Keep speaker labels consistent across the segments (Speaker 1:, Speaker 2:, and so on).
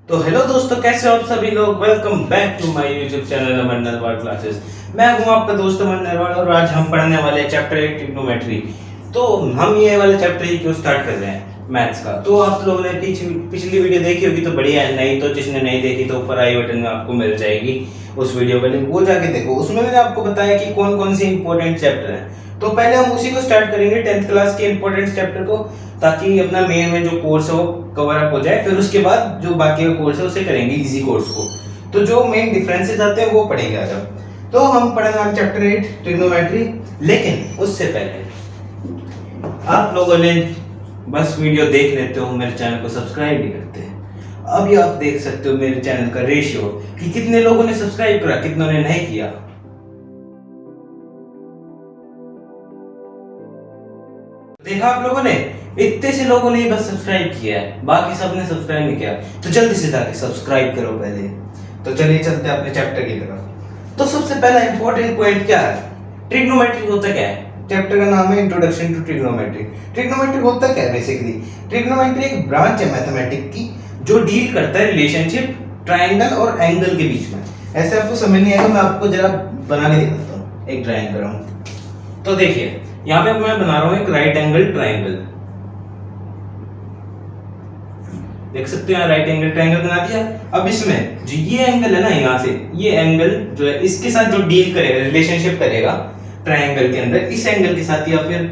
Speaker 1: तो हेलो दोस्तों, कैसे हो आप सभी लोग। Welcome back to my YouTube channel Aman Narwal classes. मैं हूं आपका दोस्त अमन नरवाल और आज हम पढ़ने वाले हैं चैप्टर 8 ट्रिग्नोमेट्री। तो हम ये वाले चैप्टर ही क्यों स्टार्ट कर रहे हैं मैथ्स का। तो आप लोगों ने पिछली वीडियो देखी होगी तो बढ़िया है, नहीं तो जिसने नहीं देखी तो ऊपर आई बटन में आपको मिल जाएगी उस वीडियो का लिंक, वो जाके देखो। उसमें मैंने आपको बताया कि कौन कौन सी इंपॉर्टेंट चैप्टर हैं। तो पहले हम उसी को स्टार्ट करेंगे 10th क्लास के इंपॉर्टेंट चैप्टर को, ताकि अपना मेन में जो कोर्स है वो कवर अप हो जाए। फिर उसके बाद जो बाकी का कोर्स है उसे करेंगे इजी कोर्स को। तो जो मेन डिफरेंसेस आते हैं वो पढ़ेंगे आज हम। तो हम पढ़ेंगे आज चैप्टर 8 ट्रिग्नोमेट्री। लेकिन उससे पहले आप लोगों ने बस वीडियो देख लेते हो, मेरे चैनल को सब्सक्राइब नहीं करते। अभी आप देख सकते हो मेरे चैनल का रेशियो कि कितने लोगों ने सब्सक्राइब करा, कितनों ने नहीं किया। देखा आप लोगों ने, इतने से लोगों ने बस सब्सक्राइब किया है, बाकी सब ने सब्सक्राइब नहीं किया। तो जल्दी से जाके सब्सक्राइब करो पहले। तो चलिए चलते हैं अपने चैप्टर की तरफ। तो सबसे पहला इंपॉर्टेंट पॉइंट क्या है, ट्रिग्नोमेट्री होता क्या है। चैप्टर का नाम है इंट्रोडक्शन टू ट्रिग्नोमेट्री। ट्रिग्नोमेट्री होता क्या है बेसिकली। ट्रिग्नोमेट्री एक ब्रांच है मैथमेटिक्स की जो डील करता है रिलेशनशिप ट्रायंगल और एंगल के बीच में। ऐसे आपको समझ नहीं आएगा, मैं आपको जरा बना के दिखाता हूँ। एक ड्राइंग कर रहा हूँ। तो देखिए यहाँ पे मैं बना रहा हूँ एक राइट एंगल ट्रायंगल। देख सकते हैं राइट एंगल ट्रायंगल बना दिया। अब इसमें जो ये एंगल है ना, यहाँ से ये एंगल जो है इसके साथ जो डील करेगा, रिलेशनशिप करेगा ट्रायंगल के अंदर, इस एंगल के साथ, या फिर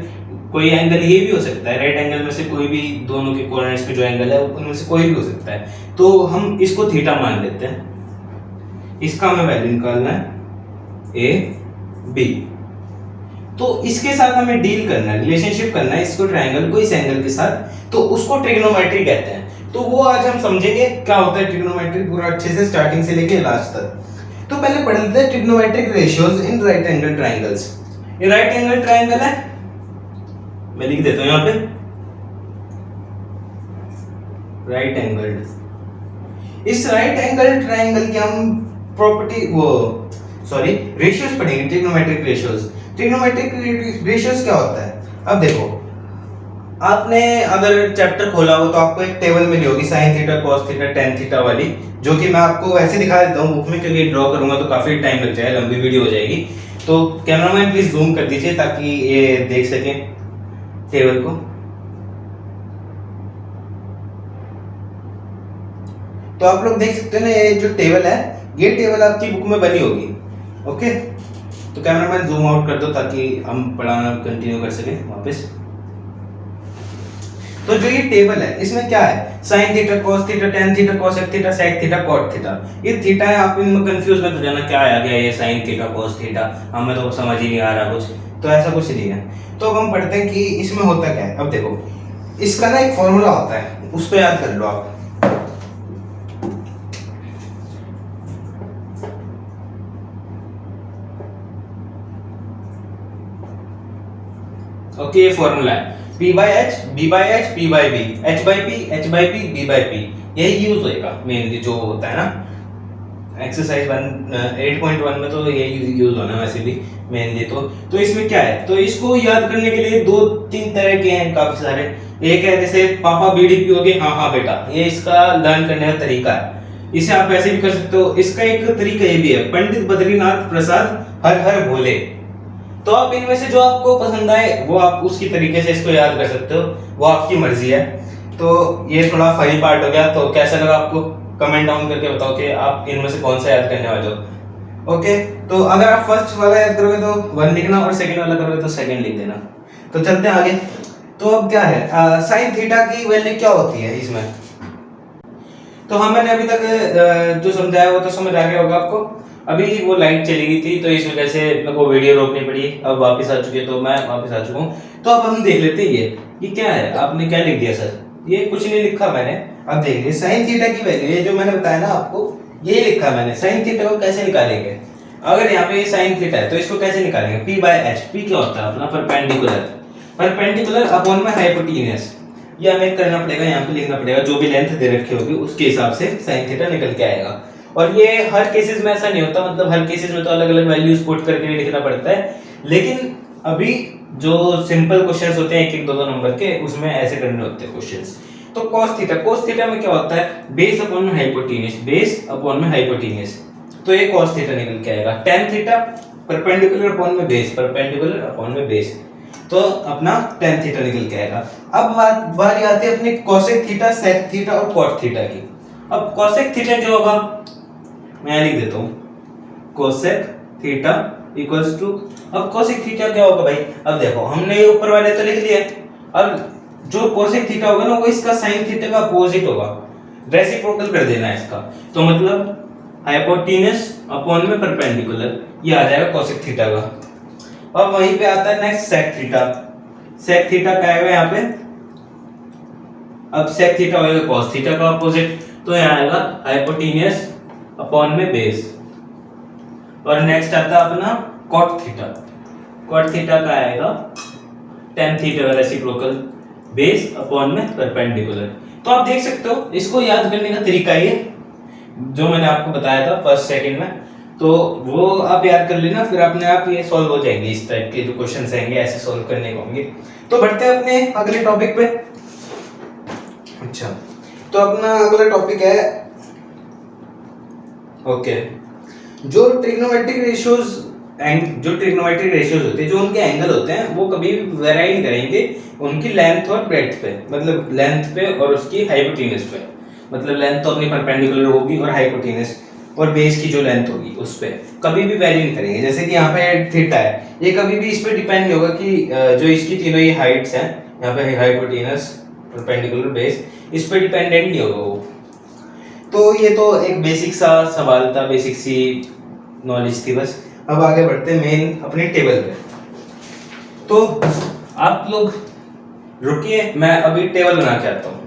Speaker 1: कोई एंगल ये भी हो सकता है। राइट एंगल में से कोई भी दोनों के कोऑर्डिनेट्स में जो एंगल है उनमें से कोई भी हो सकता है। तो हम इसको थीटा मान लेते हैं। इसका हमें वैल्यू निकालना है ए बी। तो इसके साथ हमें डील करना है, रिलेशनशिप करना है इसको, ट्रायंगल को इस एंगल के साथ। तो उसको ट्रिग्नोमेट्री कहते हैं। तो वो आज हम समझेंगे क्या होता है ट्रिग्नोमेट्री पूरा अच्छे से, स्टार्टिंग से लेके लास्ट तक। तो पहले पढ़ लेते हैं trigonometric ratios in right angle triangles. ये राइट एंगल ट्रायंगल है, मैं लिख देता हूं यहां पे राइट एंगल। इस राइट एंगल ट्रायंगल की हम प्रॉपर्टी रेशियोज पढ़ेंगे, ट्रिग्नोमेट्रिक रेशियोज। ट्रिग्नोमेट्रिक रेशियोज क्या होता है। अब देखो, आपने अगर चैप्टर खोला हो तो आपको एक टेबल मिली होगी sign theta cos theta tan theta वाली, जो कि मैं आपको ऐसे दिखा देता हूँ बुक में, क्योंकि ड्रॉ करूंगा तो काफी टाइम लग जाएगा, लंबी वीडियो हो जाएगी। तो कैमरामैन प्लीज जूम कर दीजिए ताकि ये देख सकें टेबल को। तो आप लोग देख सकते हैं ना, ये जो टेबल है, ये टेबल आपकी बुक में बनी होगी। ओके, तो कैमरामैन जूम आउट कर दो ताकि हम पढ़ाना कंटिन्यू कर सकें वापस। तो जो ये टेबल है इसमें क्या है, sine theta cos theta tan theta cosec theta sec theta cot theta. ये थीटा है, आप इनमें कंफ्यूज मत हो जाना क्या आ गया ये साइन थीटा कॉस थीटा, हमें तो समझ ही नहीं आ रहा कुछ। तो ऐसा कुछ नहीं है। तो अब हम पढ़ते हैं कि इसमें होता क्या है। अब देखो, इसका ना एक फॉर्मूला होता है, उसको याद कर लो आप। ओके, ये फॉर्मूला है P by H, B by H, P by B, H by P, H by P, B by P। यही यूज होएगा मेनली जो होता है ना एक्सरसाइज 8.1 में, तो यही यूज होना वैसे भी मेनली। तो इसमें क्या है, तो इसको याद करने के लिए दो तीन तरह के हैं काफी सारे। एक है जैसे पापा बीडीपी हो गए, हाँ हाँ बेटा, ये इसका लर्न करने का तरीका है। इसे आप ऐसे भी कर सकते हो। इसका एक तरीका ये भी है, पंडित बद्रीनाथ प्रसाद हर हर भोले। तो आप इनमें से जो आपको पसंद आए वो आप उसकी तरीके से इसको याद कर सकते हो, वो आपकी मर्जी है। तो ये थोड़ा फनी पार्ट हो गया। तो कैसा लगा आपको, कमेंट डाउन करके बताओ कि आप इनमें से कौन सा याद करने वाले हो। ओके, तो अगर आप फर्स्ट वाला याद करोगे तो 1 लिखना, और सेकंड वाला करोगे तो सेकंड लिख देना। तो चलते हैं आगे। तो अब क्या है, साइन थीटा की वैल्यू क्या होती है इसमें। तो मैंने अभी तक जो समझाया वो तो समझ आ गया होगा आपको। अभी वो लाइट चली गई थी तो इस वजह से मेरे को वीडियो रोकनी पड़ी। अब वापस आ चुके, तो मैं वापस आ चुका हूँ। तो अब हम देख लेते हैं ये क्या है। आपने क्या लिख दिया सर, ये कुछ नहीं लिखा मैंने। अब देखिए साइन थीटा की वैल्यू, ये जो मैंने बताया ना आपको, ये लिखा मैंने। साइन थीटा को कैसे निकालेंगे, अगर यहाँ पे साइन थीटा है तो इसको कैसे निकालेंगे, P by H। P क्या होता है अपना, परपेंडिकुलर अपॉन में हाइपोटेन्यूज। ये हमें करना पड़ेगा, यहाँ पे लिखना पड़ेगा, जो भी लेंथ दे रखी होगी उसके हिसाब से साइन थीटा निकल के आएगा। और ये हर केसेस में ऐसा नहीं होता, मतलब हर केसेस में तो अलग अलग वैल्यूज पुट करके भी लिखना पड़ता है। लेकिन अभी जो सिंपल क्वेश्चंस होते हैं 1-1, 2-2 नंबर के, उसमें ऐसे करने होते हैं क्वेश्चंस। तो cos थीटा में क्या होता है, बेस अपॉन में हाइपोटेन्यूज, बेस अपॉन में हाइपोटेन्यूज, तो ये cos थीटा निकल के आएगा। tan थीटा परपेंडिकुलर अपॉन में बेस, परपेंडिकुलर अपॉन में बेस, तो अपना tan थीटा निकल के आएगा। अब बारी आती है अपनी cosec थीटा, sec थीटा और cot थीटा की। अब cosec थीटा क्या होगा, मैं लिख देता हूँ, cosec थीटा इक्वल्स टू, अब cosec थीटा क्या होगा भाई, अब देखो हमने ये ऊपर वाले तो लिख दिए, अब जो cosec थीटा होगा ना वो इसका sin थीटा का अपोजिट होगा, रेसिप्रोकल कर देना है इसका, तो मतलब हाइपोटेन्यूज अपॉन में परपेंडिकुलर, ये आ जाएगा cosec थीटा का। अब वहीं पे आता है next sec theta, sec theta क्या आएगा यहाँ पे, अब sec थीटा होगा cos थीटा का अपोजिट, तो यहाँ आएगा हाइपोटेन्यूज अपॉन में बेस। और नेक्स्ट आता है अपना cot थीटा, cot थीटा का आएगा tan थीटा का रेसिप्रोकल, बेस अपॉन में परपेंडिकुलर। तो आप देख सकते हो इसको याद करने का तरीका ये जो मैंने आपको बताया था फर्स्ट सेकंड में, तो वो आप याद कर लेना, फिर अपने आप ये सॉल्व हो जाएंगे, इस टाइप के जो क्वेश्चंस आएंगे ऐसे सॉल्व करने को होंगे। तो बढ़ते हैं अपने अगले टॉपिक पे। अच्छा, तो अपना अगला टॉपिक है ओके, जो ट्रिग्नोमेट्रिक रेशियोज होते हैं, जो उनके एंगल होते हैं वो कभी भी वेरी नहीं करेंगे उनकी लेंथ और ब्रेड्थ पे, मतलब लेंथ पे और उसकी हाइपोटेन्यूज पे, मतलब लेंथ तो अपनी परपेंडिकुलर होगी और हाइपोटेन्यूज और बेस की जो लेंथ होगी उस पे कभी भी वैरी नहीं करेंगे। जैसे कि यहाँ पे थीटा है, ये कभी भी इस पे डिपेंड नहीं होगा कि जो इसकी तीनों ये हाइट्स हैं, यहाँ पे हाइपोटेन्यूज परपेंडिकुलर बेस, इस पे डिपेंडेंट नहीं होगा वो। तो ये तो एक बेसिक सा सवाल था, बेसिक सी नॉलेज थी बस। अब आगे बढ़ते हैं मेन अपने टेबल पे। तो आप लोग रुकिए, मैं अभी टेबल बना के आता हूँ।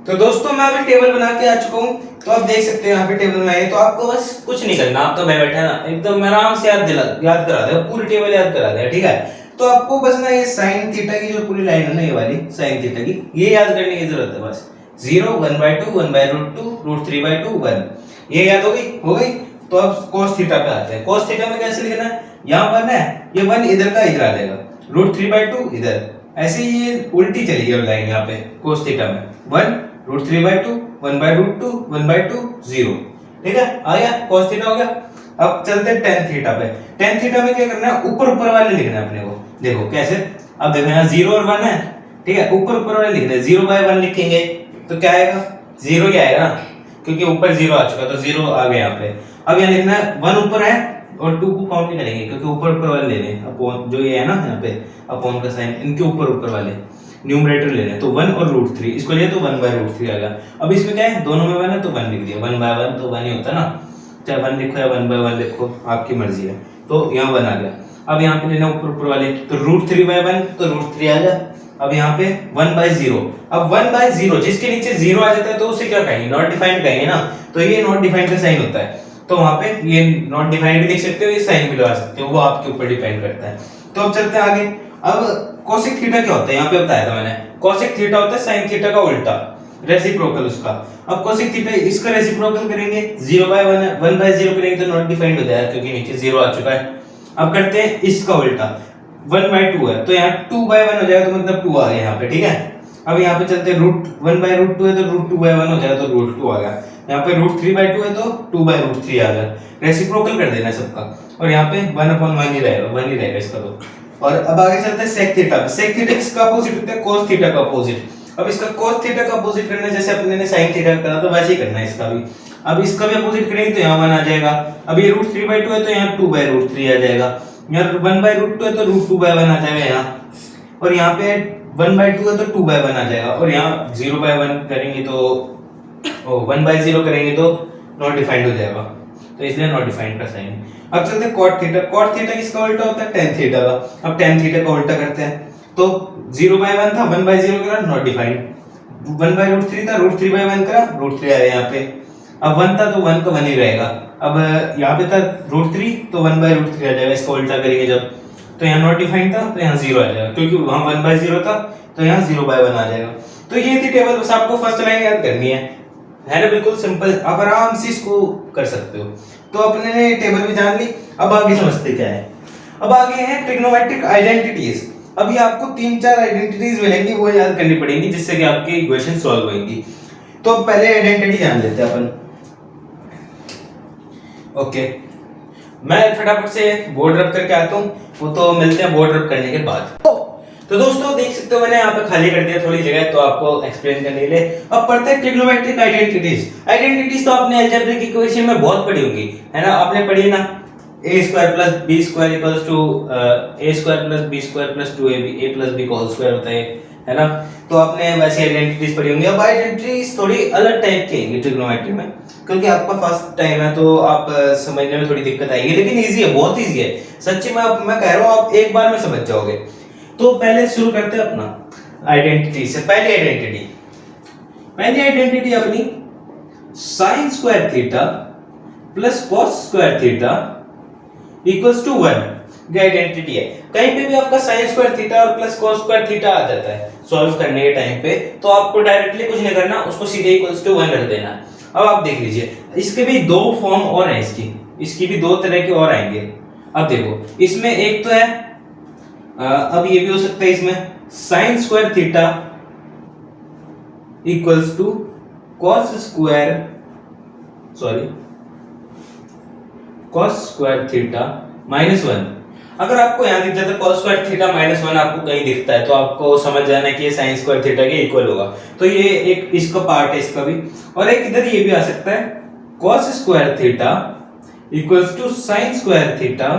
Speaker 1: तो दोस्तों मैं अभी टेबल बना के आ चुका हूँ, तो आप देख सकते हैं यहाँ पे टेबल बनाई है। तो आपको बस कुछ नहीं करना, आप तो मैं बैठा ना एकदम आराम से याद करा दे, पूरी टेबल याद करा दे, ठीक है। तो आपको बस ना ये साइन थीटा की जो पूरी लाइन है ना, ये वाली साइन थीटा की, ये याद करने की जरूरत है बस। 0 1/2 1/√2 √3/2 1, ये याद हो गई। तो अब cos थीटा पे आते हैं। cos थीटा में कैसे लिखना है, यहाँ 1 है, ये 1 इधर का इधर आ जाएगा, √3/2 इधर, ऐसे ही ये उल्टी चली गई लाइन यहाँ पे cos थीटा में, 1 √3/2 1/√2 1/2 0, ठीक है, आ गया cos थीटा हो गया। अब चलते हैं tan थीटा पे। tan थीटा में क्या करना है, ऊपर वाले लिखना है अपने को। देखो कैसे, अब देखो यहाँ 0 और 1 है, ठीक है, ऊपर वाले लिखना है। 0/1 लिखेंगे तो क्या आएगा, 0 ही आएगा ना, क्योंकि ऊपर 0 आ चुका, तो 0 आ गया यहाँ पे। अब यहाँ लिखना है 1 ऊपर है और 2 को काउंट नहीं करेंगे, क्योंकि ऊपर वाले ले लें, अपॉन जो ये है ना यहाँ पे अपॉन का साइन, इनके ऊपर वाले न्यूमरेटर ले लें, तो 1 और √3, इसको लिए तो 1/√3 आ गया। अब इसमें क्या है, दोनों में 1 है तो 1 लिख दिया, 1/1 तो 1 ही होता ना, चाहे 1 लिखो या 1/1 लिखो, आपकी मर्जी है। तो यहाँ 1 आ गया। अब यहाँ पे लेना ऊपर वाले, तो √3/1 तो √3 आ गया। अब यहाँ पे 1/0, अब 1/0 जिसके नीचे 0 आ जाता है तो उसे क्या कहेंगे, नॉट डिफाइंड कहेंगे ना, तो ये नॉट डिफाइंड का साइन होता है। तो वहां पे ये नॉट डिफाइंड भी लिख सकते हो, ये साइन भी लगा सकते हो, वो आपके ऊपर डिपेंड करता है। तो अब चलते हैं आगे। अब cosec थीटा क्या होता है, यहाँ पे बताया था मैंने, cosec थीटा होता है sin थीटा का उल्टा, रेसिप्रोकल उसका। अब cosec थीटा इसका रेसिप्रोकल करेंगे, 0/1 है, 1/0 करेंगे तो नॉट डिफाइंड हो जाएगा क्योंकि नीचे 0 आ चुका है। अब करते हैं इसका उल्टा, 1/2 है तो यहाँ 2/1 हो जाएगा, तो मतलब 2 आ गया यहाँ पे, ठीक है। अब यहाँ पे चलते हैं, 1/√2 है तो √2/1 हो जाएगा, तो √2 आ गया। यहाँ पे √3/2 है तो 2/√3 आ गया। रेसिप्रोकल कर देना है सबका, और यहाँ पे 1/1 ही रहेगा, 1 ही रहेगा इसका तो। और अब आगे चलते हैं sec थीटा पे। sec थीटा किसका अपोजिट होता है, cos थीटा का अपोजिट। अब इसका cos थीटा का अपोजिट करना है, जैसे अपने ने sin थीटा करा तो वैसे ही करना है इसका भी। अब इसका भी अपोजिट करेंगे तो यहाँ 1 आ जाएगा। अब ये √3/2 है तो यहाँ 2/√3 आ जाएगा। यहाँ 1/√2 है तो √2/1 आ जाएगा यहाँ, और यहाँ पे 1/2 है तो 2/1 आ जाएगा, और यहाँ 0/1 करेंगे तो 1/0 करेंगे तो नॉट डिफाइंड हो जाएगा, तो इसलिए नॉट डिफाइंड का साइन। अब चलते हैं cot थीटा। cot थीटा किसका उल्टा होता है, tan थीटा का। अब tan थीटा का उल्टा करते हैं, तो 0/1 था, 1/0 करा, नॉट डिफाइंड। 1/√3 था, √3/1 करा, √3 आया यहाँ पे। अब 1 था तो 1 का 1 ही रहेगा। अब यहाँ पे था √3 तो 1/√3 आ जाएगा, इसका उल्टा करेंगे जब, तो यहाँ नॉट डिफाइंड था तो यहाँ 0 आ जाएगा, क्योंकि वहाँ 1/0 था तो यहाँ 0/1 आ जाएगा। तो ये थी टेबल, बस आपको फर्स्ट लाइन याद करनी है ना, बिल्कुल सिंपल, आप आराम से इसको कर सकते हो। तो अपने ने टेबल भी जान ली, अब आगे समझते क्या है। अब आगे है ट्रिग्नोमेट्रिक आइडेंटिटीज। अब ये आपको 3-4 आइडेंटिटीज मिलेंगी, वो याद करनी पड़ेंगी जिससे कि आपकी इक्वेशन सॉल्व होगी। तो पहले आइडेंटिटी जान लेते हैं अपन। ओके, मैं फटाफट से बोर्ड रब करके आता हूँ, वो तो मिलते हैं बोर्ड रब करने के बाद। तो दोस्तों देख सकते हो मैंने यहाँ पे खाली कर दिया थोड़ी जगह, तो आपको एक्सप्लेन करने के लिए अब पढ़ते हैं ट्रिग्नोमेट्रिक आइडेंटिटीज। आइडेंटिटीज तो आपने अलजेब्रिक इक्वेशन में बहुत पढ़ी होंगी, है ना, आपने पढ़ी ना, a square plus b square equals to a square plus b square plus 2ab a plus b का होल स्क्वायर होता है ना। तो आपने वैसे आइडेंटिटीज पढ़ी होंगी। अब आइडेंटिटीज थोड़ी अलग टाइप की हैं ट्रिग्नोमेट्री में, क्योंकि आपका फर्स्ट टाइम है तो आप समझने में थोड़ी दिक्कत आएगी, लेकिन इजी है, बहुत इजी है सच्ची मैं कह रहा हूँ, आप एक बार में समझ जाओगे। तो पहले शुरू करते हैं अपना आइडेंटिटी से। पहली आइडेंटिटी अपनी sin square theta plus cos square theta equals to 1 की आइडेंटिटी है। कहीं पे भी आपका sin स्क्वायर थीटा और प्लस cos स्क्वायर थीटा आ जाता है सॉल्व करने के टाइम पे, तो आपको डायरेक्टली कुछ नहीं करना, उसको सीधे इक्वल्स टू 1 रख देना। अब आप देख लीजिए, इसके भी दो फॉर्म और हैं, इसकी भी दो तरह के और आएंगे। अब देखो, इसमें एक तो है अब ये भी हो सकता है इसमें sin square theta equals to cos square theta minus 1। अगर आपको यहां दिख जाता है cos स्क्वायर थीटा माइनस 1, आपको कहीं दिखता है तो आपको समझ जाना है कि ये sin स्क्वायर थीटा के इक्वल होगा। तो ये एक इसका पार्ट है इसका भी, और एक इधर ये भी आ सकता है cos square theta equals to sin square theta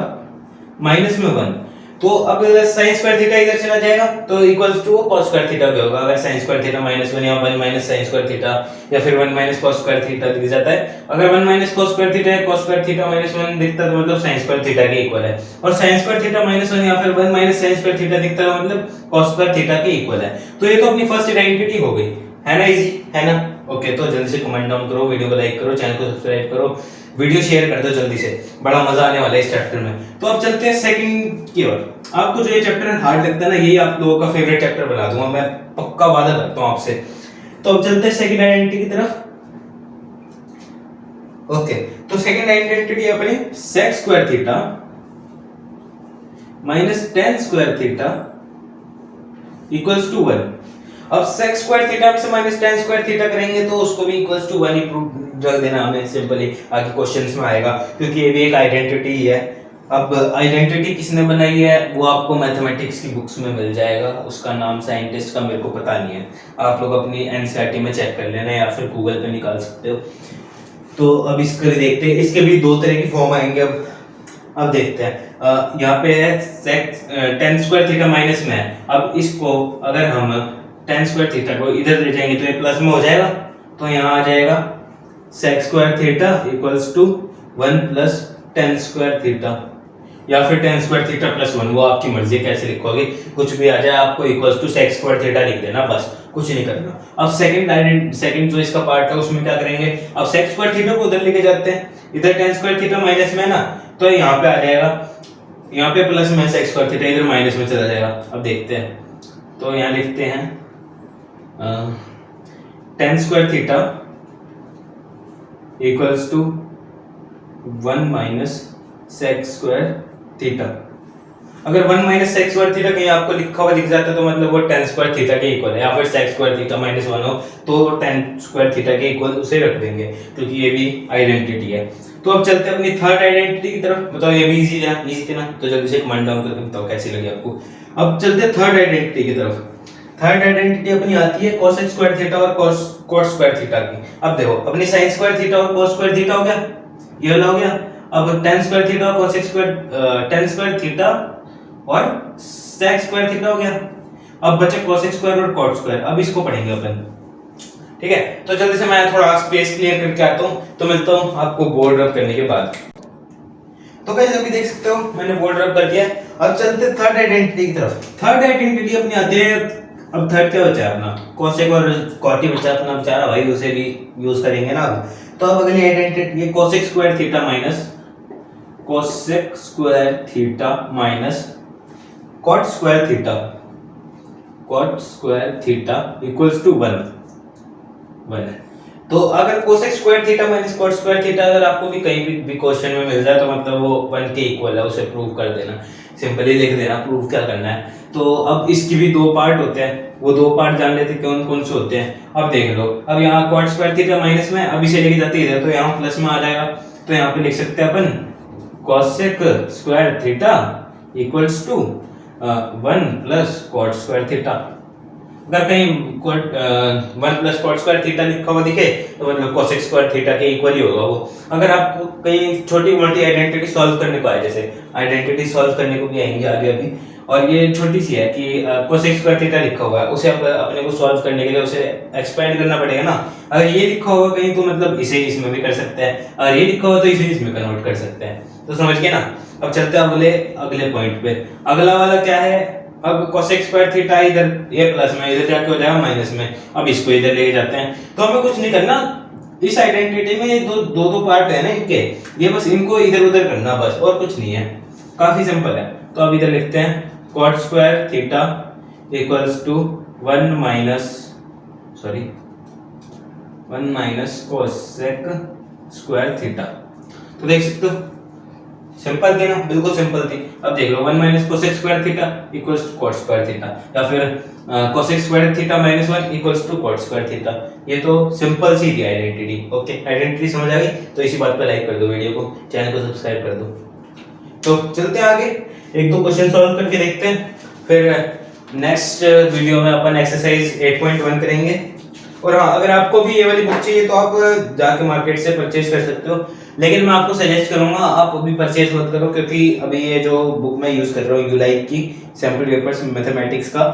Speaker 1: minus में 1। तो अब sin स्क्वायर थीटा इधर चला जाएगा तो equals to cos square theta भी होगा। अगर sin स्क्वायर थीटा माइनस 1 या 1 माइनस sin स्क्वायर थीटा या फिर 1 माइनस cos स्क्वायर थीटा दिख जाता है। अगर 1 माइनस cos स्क्वायर थीटा या cos स्क्वायर थीटा माइनस 1 दिखता है तो मतलब sin स्क्वायर थीटा के इक्वल है, और sin स्क्वायर थीटा माइनस 1 या फिर 1 माइनस sin स्क्वायर थीटा दिखता है मतलब cos स्क्वायर थीटा के इक्वल है। तो ये तो अपनी फर्स्ट आइडेंटिटी हो गई, है ना, इजी है ना। ओके, तो जल्दी से कमेंट डाउन करो, वीडियो को लाइक करो, चैनल को सब्सक्राइब करो, वीडियो शेयर कर दो जल्दी से, बड़ा मजा आने वाला है इस चैप्टर में। तो अब चलते हैं सेकंड की ओर। आपको जो ये चैप्टर हार्ड लगता है ना, यही आप लोगों का फेवरेट चैप्टर बना दूंगा, मैं पक्का वादा करता हूं आपसे। तो अब चलते हैं सेकंड आइडेंटिटी की तरफ। ओके, तो सेकंड आइडेंटिटी अपनी sec square theta minus tan square theta equals to 1। अब sec स्क्वायर थीटा में से माइनस tan स्क्वायर थीटा करेंगे तो उसको भी इक्वल्स टू 1 ही प्रूव रख देना हमें, सिंपली आगे क्वेश्चंस में आएगा, क्योंकि ये भी एक आइडेंटिटी ही है। अब आइडेंटिटी किसने बनाई है वो आपको मैथमेटिक्स की बुक्स में मिल जाएगा, उसका नाम साइंटिस्ट का मेरे को पता नहीं है, आप लोग अपनी एनसीईआरटी में चेक कर लेना या फिर गूगल पे निकाल सकते हो। तो अब इसको देखते हैं, इसके भी दो तरह की फॉर्म आएंगे। अब देखते हैं, यहाँ पे है sec tan square theta minus में है। अब इसको अगर हम tan स्क्वायर थीटा को इधर ले जाएंगे तो ये प्लस में हो जाएगा, तो यहाँ आ जाएगा sec square theta equals to 1 plus tan square theta, या फिर tan स्क्वायर थीटा प्लस 1, वो आपकी मर्जी कैसे लिखोगे, कुछ भी आ जाए, आपको equals to sec square theta लिख देना, बस कुछ नहीं करना। अब सेकंड जो इसका पार्ट है उसमें क्या करेंगे, अब sec स्क्वायर थीटा को उधर लेके जाते हैं, इधर tan स्क्वायर थीटा माइनस में है ना, तो यहाँ पे आ जाएगा, यहाँ पे प्लस में sec स्क्वायर थीटा इधर माइनस में चला जाएगा। अब देखते हैं, तो यहाँ लिखते हैं tan square theta equals to 1 minus sec square theta. अगर 1 माइनस sec स्क्वायर थीटा कहीं आपको लिखा हुआ दिख जाता है तो मतलब वो tan स्क्वायर थीटा के इक्वल है, या फिर sec स्क्वायर थीटा माइनस 1 हो तो tan स्क्वायर थीटा के इक्वल उसे रख देंगे, क्योंकि ये भी आइडेंटिटी है। तो अब चलते हैं अपनी थर्ड आइडेंटिटी की तरफ। बताओ ये भी इजी है, इजी थी ना, तो जल्दी से कमेंट डाउन करके बताओ कैसी लगी आपको। अब चलते हैं थर्ड आइडेंटिटी की तरफ। थर्ड आइडेंटिटी अपनी आती है cos स्क्वायर थीटा और cot स्क्वायर थीटा की। अब देखो, अपनी sin स्क्वायर थीटा और cos स्क्वायर थीटा हो गया, ये वाला हो गया। अब tan स्क्वायर थीटा और cos square tan square theta और sec स्क्वायर थीटा हो गया। अब बचे cos स्क्वायर और cot स्क्वायर, अब इसको पढ़ेंगे अपन, ठीक है। तो जल्दी से मैं थोड़ा स्पेस क्लियर करके आता हूं, तो मिलता हूं आपको बोर्ड रब करने के बाद। तो गाइस अभी देख सकते हो मैंने बोर्ड रब कर दिया। अब चलते थर्ड आइडेंटिटी की तरफ। थर्ड आइडेंटिटी अपनी आती है, अब थर्ड क्या बचा है अपना, cosec और cot ही बचा अपना बेचारा भाई, उसे भी यूज करेंगे ना। तो अब अगली आइडेंटिटी है cosec square theta minus cosec square theta minus cot square theta, cot square theta equals to 1 है। तो अगर cosec square theta minus cot square theta अगर आपको भी कहीं भी क्वेश्चन में मिल जाए तो मतलब वो 1 के इक्वल है, उसे प्रूव कर देना। सिंपली लिख देना, प्रूफ क्या करना है। तो अब इसकी भी दो पार्ट होते हैं, वो दो पार्ट जान लेते कौन कौन से होते हैं। अब देख लो, अब यहाँ कॉट स्क्वायर थीटा माइनस में, अब इसे लेके जाते इधर तो यहाँ प्लस में आ जाएगा, तो यहाँ पे लिख सकते हैं अपन cosec square theta equals to 1 plus cot square theta. अगर कहीं 1 प्लस कॉट स्क्वायर थीटा लिखा हुआ दिखे तो मतलब कॉसेक स्क्वायर थीटा के इक्वल ही होगा वो। अगर आपको कहीं छोटी मोटी आइडेंटिटी सॉल्व करने को आए, जैसे आइडेंटिटी सॉल्व करने को भी आएंगे आगे अभी, और ये छोटी सी है कि कोसेक स्क्वायर थीटा लिखा हुआ है, उसे अपने को सॉल्व करने के लिए उसे एक्सपेंड करना पड़ेगा ना। अगर ये लिखा होगा कहीं तो मतलब इसे इसमें भी कर सकते हैं, अगर ये लिखा हुआ तो इसे इसमें कन्वर्ट कर सकते हैं। तो समझ गए ना। अब चलते हैं बोले अगले पॉइंट पे। अगला वाला क्या है, अब कोसेक स्क्वायर थीटा इधर ये प्लस में, इधर जाके हो जाएगा माइनस में। अब इसको इधर लेके जाते हैं, तो हमें कुछ नहीं करना, इस आइडेंटिटी में दो पार्ट है ना इनके, ये बस इनको इधर उधर करना बस, और कुछ नहीं है, काफी सिंपल है। तो अब इधर लिखते हैं cot square theta equals to 1 minus cosec square theta. तो देख सकते हो सिंपल थी ना, बिल्कुल सिंपल थी। अब देख लो 1 minus cosec square theta equals to cot square theta, या फिर cosec square theta minus 1 equals to cot square theta. ये तो सिंपल सी थी आइडेंटिटी। ओके, आइडेंटिटी समझ आ गई तो इसी बात पे लाइक कर दो वीडियो को, चैनल को सब्सक्राइब कर दो। तो चलते हैं आगे, एक दो क्वेश्चन सॉल्व करके देखते हैं, फिर नेक्स्ट वीडियो में अपन एक्सरसाइज 8.1 करेंगे। और हाँ, अगर आपको भी ये वाली बुक चाहिए तो आप जाके मार्केट से परचेज कर सकते हो, लेकिन मैं आपको सजेस्ट करूंगा आप अभी परचेज मत करो, क्योंकि अभी ये जो बुक मैं यूज कर रहा हूँ यूलाइक की सैंपल पेपर्स मैथमेटिक्स का,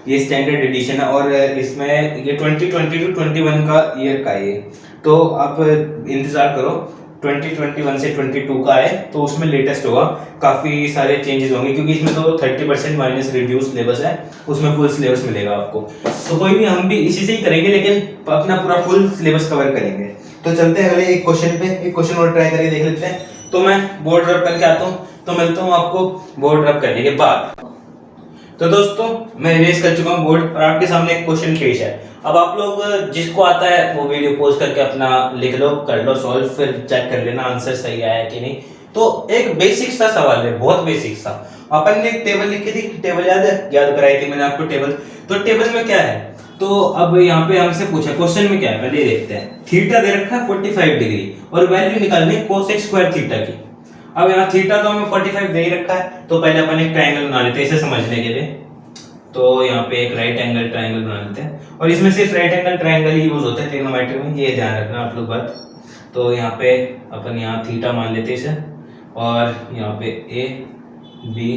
Speaker 1: ये स्टैंडर्ड एडिशन है और इसमें ये 2020 टू 21 का ईयर का है। तो आप इंतजार करो 2021 से 22 का है तो उसमें लेटेस्ट होगा, काफी सारे चेंजेस होंगे, क्योंकि इसमें तो 30% माइनस रिड्यूस सिलेबस है, उसमें फुल सिलेबस मिलेगा आपको। तो कोई भी, हम भी इसी से ही करेंगे, लेकिन अपना पूरा फुल सिलेबस कवर करेंगे। तो चलते हैं अगले एक क्वेश्चन पे, एक क्वेश्चन और ट्राई करके देख लेते हैं। तो मैं बोर्ड रब करके आता हूँ, तो मिलता हूँ आपको बोर्ड रब करने के बाद। तो दोस्तों मैं इरेज कर चुका हूँ बोर्ड और आपके सामने एक क्वेश्चन पेश है। अब आप लोग जिसको आता है वो वीडियो पॉज करके अपना लिख लो, कर लो सॉल्व, फिर चेक कर लेना आंसर सही आया है कि नहीं। तो एक बेसिक सा सवाल है, बहुत बेसिक सा। अपन ने एक टेबल लिखी थी, टेबल याद है, याद कराई थी मैंने आपको टेबल। तो टेबल में क्या है, तो अब यहाँ पे हमसे पूछा क्वेश्चन में क्या है, पहले देखते हैं। थीटा दे रखा है 45 डिग्री और वैल्यू निकालनी कोसेक स्क्वायर थीटा की। अब यहाँ थीटा तो हमें 45 दे ही रखा है, तो पहले अपन एक ट्रायंगल बना लेते हैं इसे समझने के लिए। तो यहाँ पे एक राइट एंगल ट्रायंगल बना लेते हैं, और इसमें सिर्फ राइट एंगल ट्रायंगल ही यूज होते हैं ट्रिग्नोमेट्री में, ये ध्यान रखना आप लोग बात। तो यहाँ पे अपन यहाँ थीटा मान लेते हैं इसे, और यहाँ पे ए बी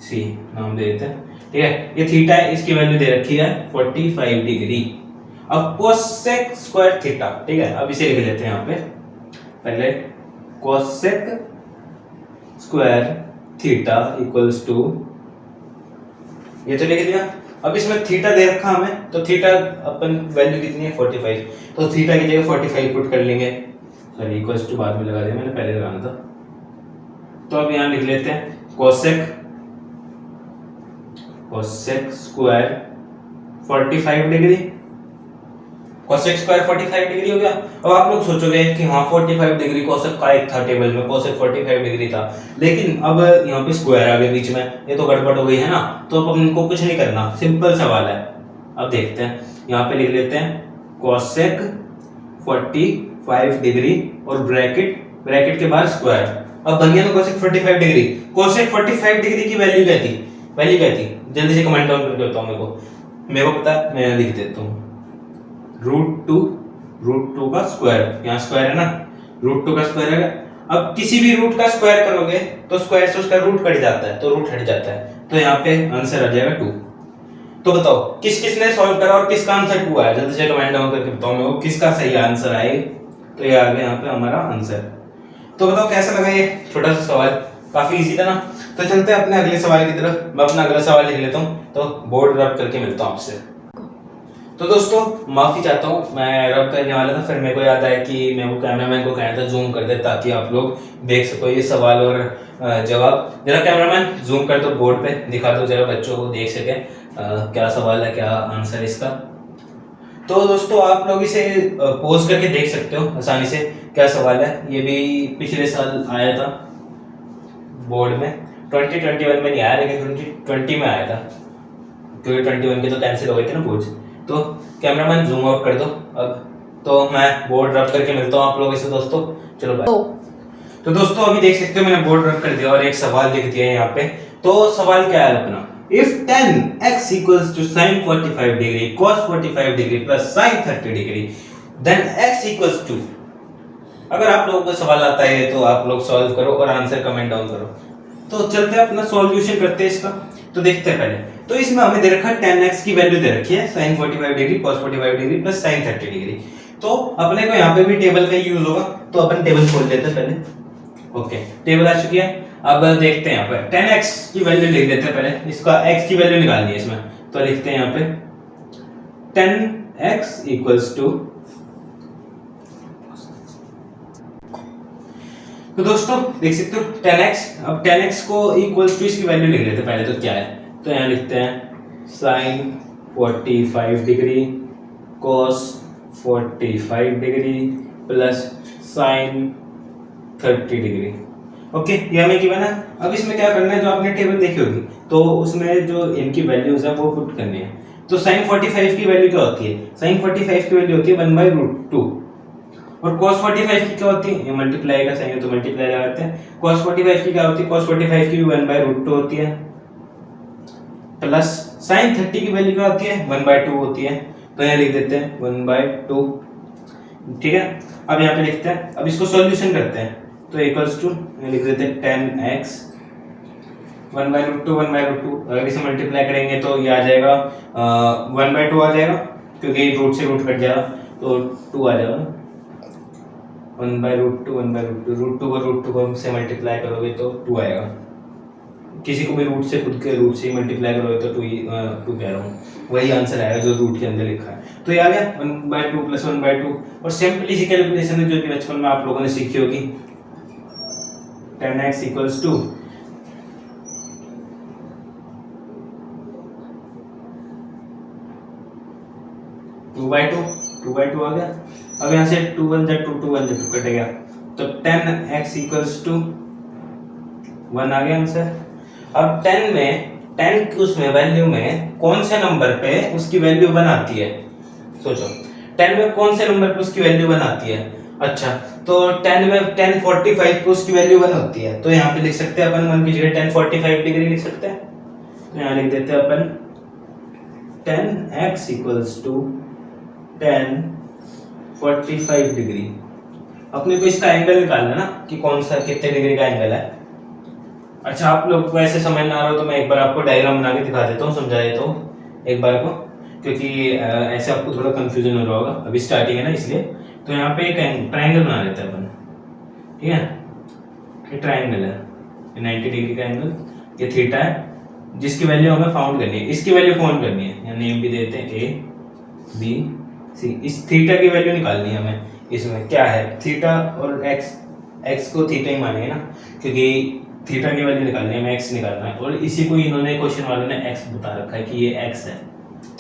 Speaker 1: सी नाम दे देते हैं, ठीक है। ये थीटा है, इसकी वैल्यू दे रखी है 45 डिग्री। अब कोसेक स्क्वायर थीटा, ठीक है, अब इसे लिख लेते हैं यहाँ पे पहले, cosec square theta equals to, ये तो लिख दिया। अब इसमें थीटा दे रखा हमें, तो थीटा अपन वैल्यू कितनी है 45, तो थीटा की जगह 45 पुट कर लेंगे, सॉरी इक्वल्स टू बाद में लगा दिया मैंने, पहले लगाना था। तो अब यहाँ लिख लेते हैं cosec square 45 degree, cosec square 45 degree हो गया। अब आप लोग सोचोगे कि हाँ 45 डिग्री कोसेक का एक था टेबल में, कोसेक 45 डिग्री था, लेकिन अब यहाँ पे स्क्वायर आ गया बीच में, ये तो गड़बड़ हो गई है ना। तो अब इनको कुछ नहीं करना, सिंपल सवाल है। अब देखते हैं, यहाँ पे लिख लेते हैं कोसेक 45 डिग्री और ब्रैकेट के बाद स्क्वायर। अब बन गया ना कोसेक 45 डिग्री। कोसेक 45 डिग्री की वैल्यू क्या थी, जल्दी से कमेंट डाउन करके बताओ मेरे को पता है, मैं लिख देता हूँ रूट टू का स्क्वायर, यहाँ स्क्वायर है ना, रूट 2 का स्क्वायर है। अब किसी भी रूट का स्क्वायर करोगे तो स्क्वायर से उसका रूट कट जाता है, तो रूट हट जाता है, तो यहाँ पे आंसर आ जाएगा 2। तो बताओ किसने सॉल्व करा और किसका आंसर 2 आया, जल्दी से कमेंट डाउन करके बताओ मेरे को किसका सही आंसर आए। तो ये आ गया यहाँ पे हमारा आंसर। तो बताओ कैसा लगा ये छोटा सा सवाल, काफी इजी था ना। तो चलते हैं अपने अगले सवाल की तरफ, मैं अपना अगला सवाल लिख लेता हूँ, तो बोर्ड रब करके मिलता हूँ आपसे। तो दोस्तों माफी चाहता हूँ, मैं रब करने वाला था, फिर मेरे को याद आया कि मेरे को कैमरामैन को कहना था जूम कर दे ताकि आप लोग देख सको ये सवाल और जवाब। जरा कैमरामैन जूम कर दो, बोर्ड पे दिखा दो जरा, बच्चों को देख सके क्या सवाल है, क्या आंसर इसका। तो दोस्तों आप लोग इसे पोज करके देख सकते हो आसानी से क्या सवाल है। ये भी पिछले साल आया था बोर्ड में 2021 में नहीं आया, लेकिन 2020 में आया था, क्योंकि 21 के तो कैंसिल हो गए थे ना बोर्ड। तो कैमरामैन जूम आउट कर दो अब। तो मैं बोर्ड रब करके मिलता हूँ आप लोगों से दोस्तों। चलो बाय। तो दोस्तों अभी देख सकते हो मैंने बोर्ड रब कर दिया और एक सवाल लिख दिया है यहाँ पे। तो सवाल क्या है अपना, if tan x equals to sin 45 degree cos 45 degree plus sin 30 degree then x equals to। अगर आप लोगों को सवाल आता है तो आप लोग सॉल्व करो और आंसर कमेंट डाउन करो। तो चलते हैं अपना सॉल्यूशन करते हैं इसका। तो देखते हैं पहले, तो इसमें हमें दे रखा है tan x की वैल्यू दे रखी है sin 45 degree cos 45 degree plus sin 30 degree. तो अपने को यहाँ पे भी टेबल का यूज होगा, तो अपन टेबल खोल लेते हैं पहले। ओके, टेबल आ चुकी है। अब देखते हैं यहाँ पे tan x की वैल्यू लिख देते हैं पहले, इसका x की वैल्यू निकालनी है इसमें। तो लिखते हैं यहाँ पे tan x इक्वल्स टू, तो दोस्तों देख सकते हो tan x। अब tan x को इक्वल्स टू इसकी वैल्यू लिख लेते हैं पहले। तो क्या है, तो यहाँ लिखते हैं sin 45 degree cos 45 degree plus sin 30 degree. Okay, ये हमें गिवन है। अब इसमें क्या करना है, जो आपने टेबल देखी होगी तो उसमें जो इनकी वैल्यूज है वो पुट करनी है। तो sin 45 की वैल्यू क्या होती है, sin 45 की वैल्यू होती है 1/√2। और cos 45 की क्या होती है, ये मल्टीप्लाई का साइन है तो मल्टीप्लाई लगाते हैं। cos 45 की क्या होती है, cos 45 की भी 1/√2 होती है, प्लस sin 30 की वैल्यू क्या होती है, 1/2 होती है। तो यहाँ लिख देते हैं 1/2। ठीक है, अब यहाँ पे लिखते हैं, अब इसको सॉल्यूशन करते हैं। तो इक्वल्स टू लिख देते हैं tan x 1/√2 1/√2। अगर इसे मल्टीप्लाई करेंगे तो ये आ जाएगा 1/2 आ जाएगा, क्योंकि रूट से रूट कट जाएगा तो 2 आ जाएगा। 1/√2 1/√2, √2 को से मल्टीप्लाई करोगे तो 2 आएगा। किसी को भी रूट से खुद के रूट से मल्टीप्लाई करोगे तो 2 कह रहा हूँ, वही आंसर आएगा जो रूट के अंदर लिखा है। तो ये आ गया 1/2 प्लस 1/2। और सिंपली सी कैलकुलेशन है जो कि बचपन में आप लोगों ने सीखी होगी, tan x इक्वल्स टू 2/2 आ गया। अब यहाँ से 2 1 जा 2 2 1 जा 2 कट गया, तो tan x इक्वल्स टू 1 आ गया आंसर। अब 10 में 10 की उसमें वैल्यू में कौन से नंबर पे उसकी वैल्यू 1 आती है, सोचो 10 में कौन से नंबर पे उसकी वैल्यू 1 आती है। अच्छा, तो 10 में tan 45 पे उसकी वैल्यू 1 होती है, तो यहाँ पे लिख सकते हैं अपन 1 की जगह tan 45 डिग्री लिख सकते हैं। तो यहाँ लिख देते हैं अपन tan x equals to tan 45 degree. अपने को इसका एंगल निकालना है ना कि कौन सा कितने डिग्री का एंगल है। अच्छा, आप लोग को ऐसे समझ ना आ रहा हो तो मैं एक बार आपको डायग्राम बना के दिखा देता हूँ, समझा देता हूँ एक बार को, क्योंकि ऐसे आपको थोड़ा कंफ्यूजन हो रहा होगा, अभी स्टार्टिंग है ना इसलिए। तो यहाँ पे एक ट्रायंगल बना लेते हैं अपन, ठीक है। ये ट्रायंगल है, ये 90 डिग्री का एंगल, ये थीटा है जिसकी वैल्यू हमें फाउंड करनी है, इसकी वैल्यू फाउंड करनी है। यहाँ नेम भी देते हैं A B C। इस थीटा की वैल्यू निकालनी है हमें। इसमें क्या है, थीटा और x को थीटा ही मानेंगे ना, क्योंकि थीटा की वैल्यू निकालनी है, हमें x निकालना है। और इसी को इन्होंने क्वेश्चन वालों ने x बता रखा है कि ये x है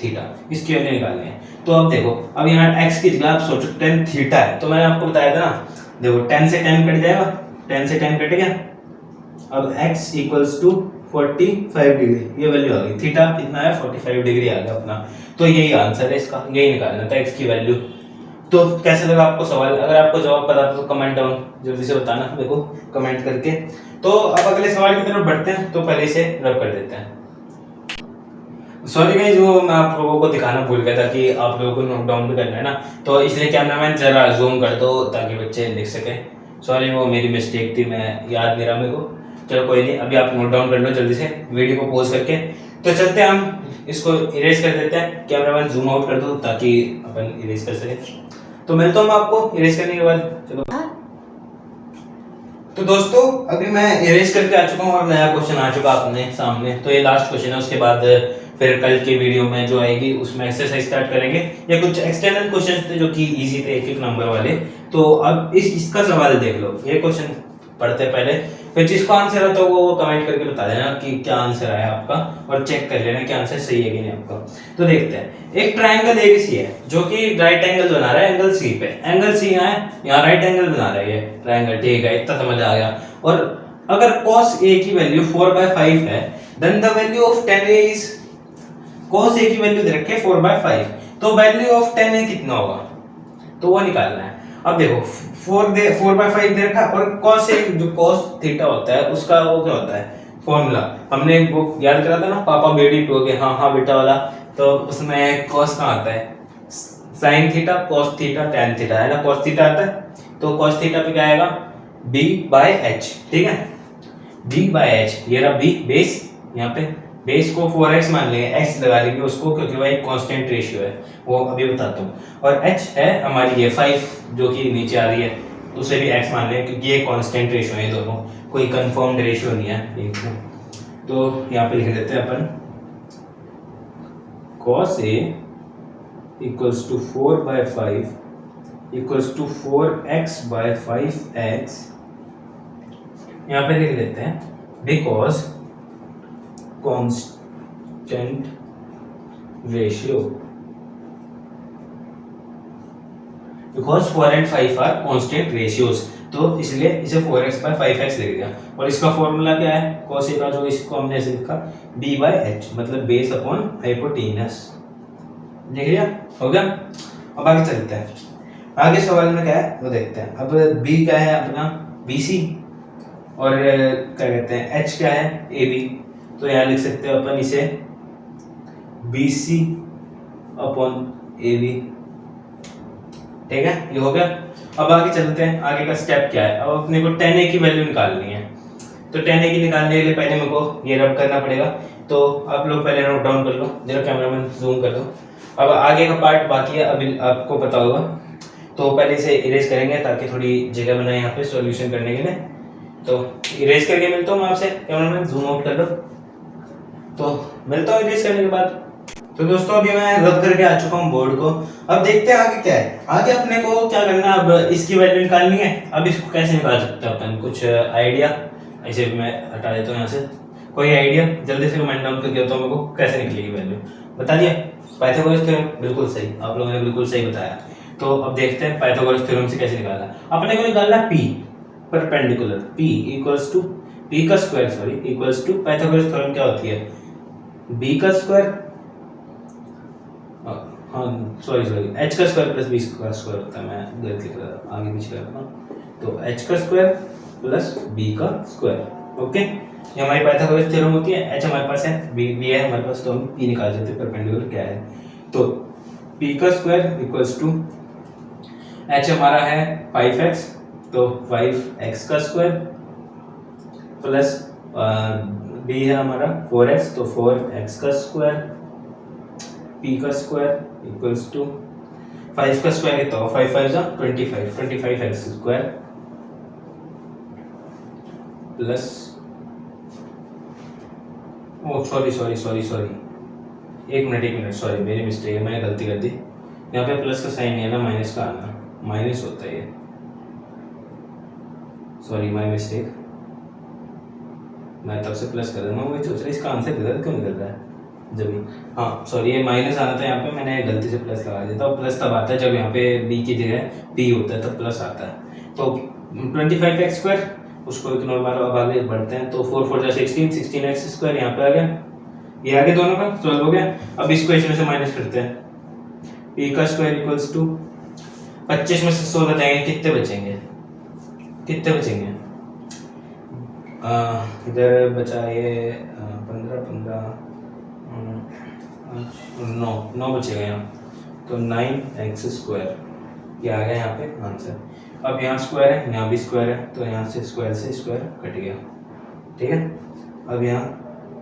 Speaker 1: थीटा, इसकी वैल्यू निकालनी है। तो अब देखो, अब यहाँ x की जगह आप सोचो tan थीटा है, तो मैंने आपको बताया था ना, देखो tan से tan कट जाएगा, tan से tan कट गया। अब x इक्वल्स टू 45 डिग्री, ये वैल्यू आ गई, थीटा कितना है 45 डिग्री आ गया अपना। तो यही आंसर है इसका, यही निकालना था x की वैल्यू। तो कैसा लगा आपको सवाल, अगर आपको जवाब पता था तो कमेंट डाउन जल्दी से बताना देखो कमेंट करके। तो अब अगले सवाल की तरफ बढ़ते हैं, तो पहले इसे रब कर देते हैं। सॉरी गाइस, वो मैं आप लोगों को दिखाना भूल गया था कि आप लोगों को नोट डाउन भी करना है ना, तो इसलिए कैमरामैन जरा जूम कर दो ताकि बच्चे देख सके। सॉरी, वो मेरी मिस्टेक थी, मैं याद नहीं रहा मेरे को। चलो कोई नहीं, अभी आप नोट डाउन कर लो जल्दी से वीडियो को पॉज करके। तो चलते हैं, हम इसको इरेज कर देते हैं। कैमरामैन जूम आउट कर दो ताकि अपन इरेज कर सके। तो मिलता हूँ मैं आपको इरेज करने के बाद। चलो, तो दोस्तों अभी मैं इरेज करके आ चुका हूँ और नया क्वेश्चन आ चुका अपने सामने। तो ये लास्ट क्वेश्चन है, उसके बाद फिर कल की वीडियो में जो आएगी उसमें एक्सरसाइज स्टार्ट करेंगे। या कुछ एक्सटर्नल क्वेश्चन थे जो कि इजी थे, 1-1 नंबर वाले। तो अब इसका सवाल देख लो, ये क्वेश्चन पढ़ते पहले, फिर जिसको आंसर आता है वो कमेंट करके बता देना कि क्या आंसर आया आपका, और चेक कर लेना कि आंसर सही है कि नहीं आपका। तो देखते हैं, एक ट्रायंगल एबीसी है जो कि राइट एंगल बना रहा है एंगल सी पे। एंगल सी यहाँ है, यहाँ राइट एंगल बना रहा है ये ट्रायंगल, ठीक है, इतना समझ आ गया। और अगर cos a की वैल्यू 4/5 है, then the value of tan a is, cos a की वैल्यू दे रखी है 4/5, तो वैल्यू ऑफ tan a कितना होगा, तो वो निकालना है। अब देखो 4/5 दे रखा, और cos a जो cos थीटा होता है उसका वो क्या होता है फॉर्मूला, हमने वो याद करा था ना पापा बेटी टू के, हाँ हाँ बेटा वाला, तो उसमें cos कहाँ आता है, sin theta cos theta tan theta है ना, cos थीटा आता है, तो cos थीटा पे क्या आएगा b/h, ठीक है, b/h, ये रहा b बेस, यहाँ पे बेस को 4x मान लेंगे, x लगा लेंगे उसको क्योंकि वो एक कांस्टेंट रेशियो है, वो अभी बताता हूँ, और h है हमारी ये 5 जो कि नीचे आ रही है, उसे भी x मान लेंगे क्योंकि ये कांस्टेंट रेशियो है, दोनों कोई कंफर्म्ड रेशियो नहीं है एक, तो यहाँ पे लिख देते हैं अपन cos a equals to 4/5 equals to 4x/5x, यहाँ पे लिख देते हैं because constant ratio, because 4 and 5 are constant ratios, तो इसलिए इसे 4x/5x लिख दिया, और इसका फॉर्मूला क्या है cos a का, जो इसको हमने ऐसे लिखा b/h, मतलब बेस अपॉन हाइपोटेनस, देख लिया, हो गया। अब आगे चलते हैं, आगे सवाल में क्या है वो देखते हैं। अब b क्या है अपना bc, और क्या कहते हैं h क्या है ab, तो यहाँ लिख सकते हैं अपन इसे bc अपॉन ab, ठीक है, ये हो गया। अब आगे चलते हैं, आगे का स्टेप क्या है, अब अपने को tan a की वैल्यू निकालनी है, तो tan a की निकालने के लिए पहले मेरे को ये रब करना पड़ेगा, तो आप लोग पहले नोट डाउन कर लो, जरा कैमरामैन जूम कर दो। अब आगे का पार्ट बाकी है, अभी आपको पता होगा, तो पहले इसे इरेज करेंगे ताकि थोड़ी जगह बनाए यहाँ पे सॉल्यूशन करने के लिए, तो इरेज करके मिलता हूँ मैं आपसे, कैमरामैन जूम आउट कर लो, तो मिलता हूँ इरेज करने के बाद। तो दोस्तों अभी मैं रब करके आ चुका हूँ बोर्ड को, अब देखते हैं आगे क्या है, आगे अपने को क्या करना है, अब इसकी वैल्यू निकालनी है। अब इसको कैसे निकाल सकते हैं अपन, कुछ आइडिया, ऐसे मैं हटा देता हूँ यहाँ से, कोई आइडिया जल्दी से कमेंट डाउन करके बताओ मेरे को कैसे निकलेगी वैल्यू, बता दिया। पाइथागोरस थ्योरम, बिल्कुल सही, आप लोगों ने बिल्कुल सही बताया। तो अब देखते हैं पाइथागोरस थ्योरम से कैसे निकालना है। अपने को निकालना है p perpendicular, p equals to p का square, sorry equals to, Pythagoras theorem क्या होती है b का स्क्वायर, हाँ सॉरी h का स्क्वायर प्लस b का स्क्वायर होता है, मैं गलत लिख रहा था, आगे पीछे कर रहा हूँ, तो h का स्क्वायर प्लस b का स्क्वायर, ओके, ये हमारी पाइथागोरस थ्योरम होती है। h हमारे पास है, b है हमारे पास, तो हम p निकाल सकते हैं परपेंडिकुलर क्या है, तो p का स्क्वायर इक्वल्स टू, h हमारा है 5x, तो 5x का स्क्वायर प्लस b है हमारा 4x, तो 4x का स्क्वायर, p का स्क्वायर इक्वल्स टू 5 का स्क्वायर कितना होगा, 5 5 जा 25, 25x स्क्वायर प्लस, ओ सॉरी, एक मिनट सॉरी, मेरी मिस्टेक है, मैंने गलती कर दी, यहाँ पे प्लस का साइन नहीं है ना, माइनस का आना, माइनस होता है ये, सॉरी माय मिस्टेक, मैं तब से प्लस कर दूंगा, वही सोच रहा इसका आंसर गलत क्यों निकल रहा है जब, हाँ सॉरी ये माइनस आना था यहाँ पे, मैंने गलती से प्लस लगा दिया था, और प्लस तब आता है जब यहाँ पे b की जगह p होता है, तब प्लस आता है, तो 25x स्क्वायर, उसको इग्नोर मारो, अब आगे बढ़ते हैं, तो 4 4 16, 16x स्क्वायर यहाँ पे आ गया, ये आगे दोनों का सॉल्व हो गया। अब इसको इसमें से माइनस करते हैं, p का स्क्वायर इक्वल्स टू 25 में से 16 जाएंगे, कितने बचेंगे, इधर बचा ये 15 15 9 बचेगा यहाँ, तो 9x स्क्वायर, ये आ गया यहाँ पे आंसर। अब यहाँ स्क्वायर है, यहाँ भी स्क्वायर है, तो यहाँ से स्क्वायर कट गया, ठीक है। अब यहाँ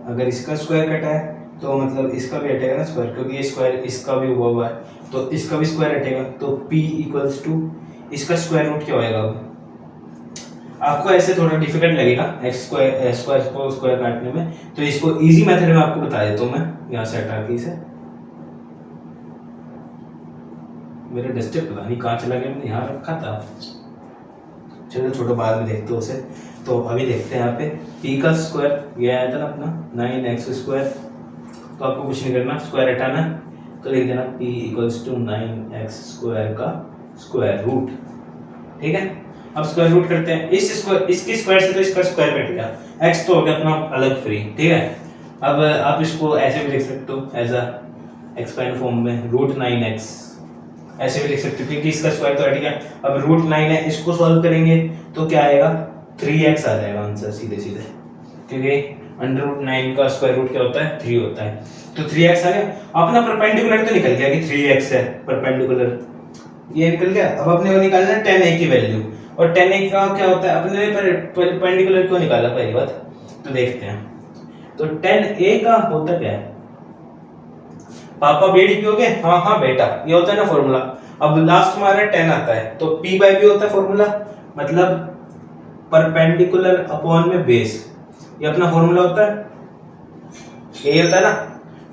Speaker 1: अगर इसका स्क्वायर कटा है तो मतलब इसका भी हटेगा ना स्क्वायर, क्योंकि ये स्क्वायर इसका भी हुआ है, तो इसका भी स्क्वायर हटेगा, तो p इक्वल्स टू इसका स्क्वायर रूट क्या होएगा। अब आपको ऐसे थोड़ा डिफिकल्ट लगेगा स्क्वायर को स्क्वायर काटने में, तो इसको इजी मेथड में आपको बता देता हूँ मैं, यहाँ से हटा के इसे, मेरा डस्टर पता नहीं कहाँ चला गया, मैंने यहाँ रखा था, चलो छोटा बाद में देखते हो उसे। तो अभी देखते हैं यहाँ पे p का स्क्वायर ये आया था ना अपना 9x स्क्वायर, तो आपको कुछ नहीं करना, स्क्वायर हटाना, तो लिख देना p equals to 9x square का स्क्वायर रूट, ठीक है। अब स्क्वायर रूट करते हैं इसके स्क्वायर से, तो इसका स्क्वायर कट गया, x तो हो गया अपना अलग फ्री, ठीक है। अब आप इसको ऐसे भी लिख सकते हो एज अ एक्सपेंड फॉर्म में √9x, ऐसे भी लिख सकते हो क्योंकि इसका स्क्वायर तो हट गया। अब √9 है, इसको सॉल्व करेंगे तो क्या आएगा 3x आ जाएगा आंसर सीधे सीधे, क्योंकि √9 का स्क्वायर रूट क्या होता है 3 होता है, तो 3x आ गया। अपना परपेंडिकुलर तो निकल गया कि 3x है परपेंडिकुलर, ये निकल गया। अब अपने को निकालना है 10a की वैल्यू, और 10a का क्या होता है, अपने परपेंडिकुलर क्यों निकाला पहली बात तो देखते हैं। तो 10a का होता क्या है, पापा बेटी पियोगे, हाँ हाँ बेटा, ये होता है ना फॉर्मूला। अब लास्ट में हमारा 10 आता है तो p/b होता है फॉर्मूला, मतलब परपेंडिकुलर अपॉन में बेस, ये अपना फॉर्मूला होता है, यही होता है ना,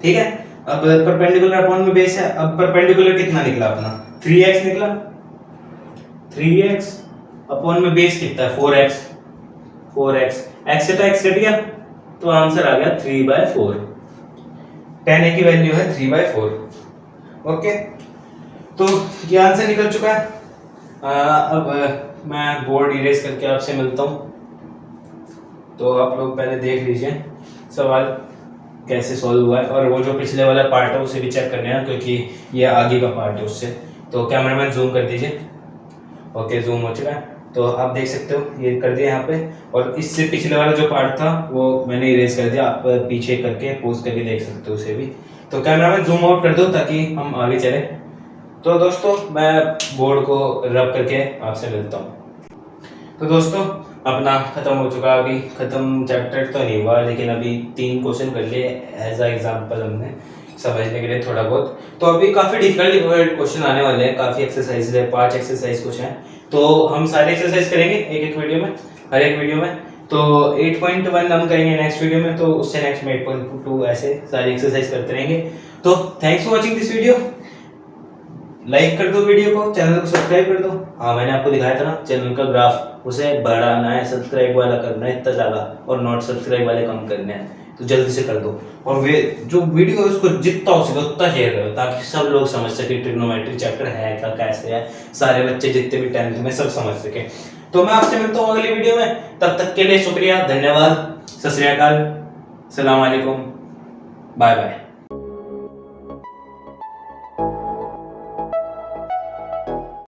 Speaker 1: ठीक है। अब परपेंडिकुलर अपॉन में बेस है, अब परपेंडिकुलर कितना निकला अपना 3x निकला, 3x अपॉन में बेस कितना है 4x, x से तो x कट गया तो आंसर आ गया 3/4, 10a की वैल्यू है 3/4। ओके, तो ये आंसर निकल चुका है। अब मैं बोर्ड इरेज करके आपसे मिलता हूँ, तो आप लोग पहले देख लीजिए सवाल कैसे सॉल्व हुआ है, और वो जो पिछले वाला पार्ट है उसे भी चेक करने हैं क्योंकि ये आगे का पार्ट है उससे। तो कैमरामैन जूम कर दीजिए। ओके, जूम हो चुका है, तो आप देख सकते हो ये कर दिया यहाँ पे, और इससे पिछले वाला जो पार्ट था वो मैंने इरेज कर दिया, आप पीछे करके पोज करके देख सकते हो उसे भी। तो कैमरामैन जूम आउट कर दो ताकि हम आगे चले। तो दोस्तों मैं बोर्ड को रब करके आपसे मिलता हूँ। तो दोस्तों अपना खत्म हो चुका, अभी खत्म चैप्टर तो नहीं हुआ, लेकिन अभी 3 क्वेश्चन कर लिए एज अ एग्जाम्पल हमने समझने के लिए थोड़ा बहुत। तो अभी काफ़ी डिफिकल्ट क्वेश्चन आने वाले हैं, काफ़ी एक्सरसाइज है, 5 एक्सरसाइज कुछ हैं, तो हम सारे एक्सरसाइज करेंगे एक वीडियो में, हर एक वीडियो में। तो 8.1 हम करेंगे नेक्स्ट वीडियो में, तो उससे नेक्स्ट में 8.2, ऐसे सारी एक्सरसाइज करते रहेंगे। तो thanks for watching this video, like कर दो वीडियो को, चैनल को सब्सक्राइब कर दो। हाँ, मैंने आपको दिखाया था ना चैनल का ग्राफ, उसे बढ़ाना है, सब्सक्राइब वाला करना है इतना ज़्यादा, और नॉट सब्सक्राइब वाले कम करने हैं, तो जल्दी से कर दो। और वे जो वीडियो है उसको जितना हो सके उतना शेयर करो ताकि सब लोग समझ सके ट्रिग्नोमेट्री चैप्टर है क्या, कैसे है, सारे बच्चे जितने भी 10th में सब समझ सके। तो मैं आपसे मिलता हूँ अगली वीडियो में, तब तक के लिए शुक्रिया, धन्यवाद, सत श्री अकाल, सलाम अलैकुम, बाय बाय।